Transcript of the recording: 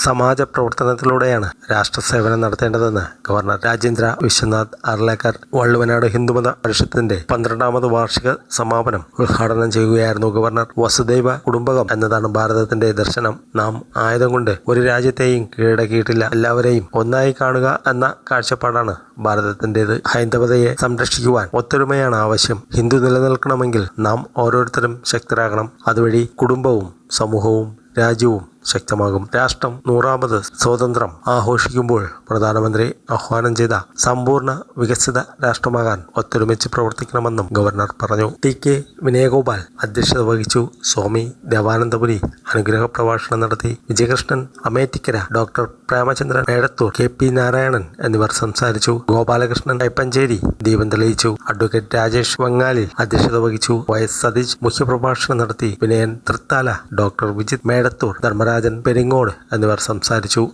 സമാജ പ്രവർത്തനത്തിലൂടെയാണ് രാഷ്ട്ര സേവനം നടത്തേണ്ടതെന്ന് ഗവർണർ രാജേന്ദ്ര വിശ്വനാഥ് അർലേക്കർ വള്ളുവനാട് ഹിന്ദുമത പരിഷത്തിന്റെ 12ാമത് വാർഷിക സമാപനം ഉദ്ഘാടനം ചെയ്യുകയായിരുന്നു ഗവർണർ. വസുദൈവ കുടുംബകം എന്നതാണ് ഭാരതത്തിന്റെ ദർശനം. നാം ആയുധം കൊണ്ട് ഒരു രാജ്യത്തെയും കീഴടക്കിയിട്ടില്ല. എല്ലാവരെയും ഒന്നായി കാണുക എന്ന കാഴ്ചപ്പാടാണ് ഭാരതത്തിൻ്റെത്. ഹൈന്ദവതയെ സംരക്ഷിക്കുവാൻ ഒത്തൊരുമയാണ് ആവശ്യം. ഹിന്ദു നിലനിൽക്കണമെങ്കിൽ നാം ഓരോരുത്തരും ശക്തരാകണം. അതുവഴി കുടുംബവും സമൂഹവും രാജ്യവും ശക്തമാകും. രാഷ്ട്രം 100ാമത് സ്വാതന്ത്ര്യം ആഘോഷിക്കുമ്പോൾ പ്രധാനമന്ത്രി ആഹ്വാനം ചെയ്ത സമ്പൂർണ്ണ വികസിത രാഷ്ട്രമാകാൻ ഒത്തൊരുമിച്ച് പ്രവർത്തിക്കണമെന്നും ഗവർണർ പറഞ്ഞു. ടി.കെ. വിനയഗോപാൽ അധ്യക്ഷത വഹിച്ചു. സ്വാമി ദേവാനന്ദപുരി അനുഗ്രഹ പ്രഭാഷണം നടത്തി. Vijayakrishnan Amethikkara, doctor Premachandran Medathur, KP. നാരായണൻ എന്നിവർ സംസാരിച്ചു. ഗോപാലകൃഷ്ണൻ കൈപ്പഞ്ചേരി ദീപം തെളിയിച്ചു. അഡ്വക്കേറ്റ് രാജേഷ് വങ്ങാലി അധ്യക്ഷത വഹിച്ചു. വൈസ് സതീഷ് മുഖ്യപ്രഭാഷണം നടത്തി. വിനയൻ തൃത്താല, ഡോക്ടർ വിജിത് മേടത്തൂർ, ധർമ്മരാജൻ പെരിങ്ങോട് എന്നിവർ സംസാരിച്ചു.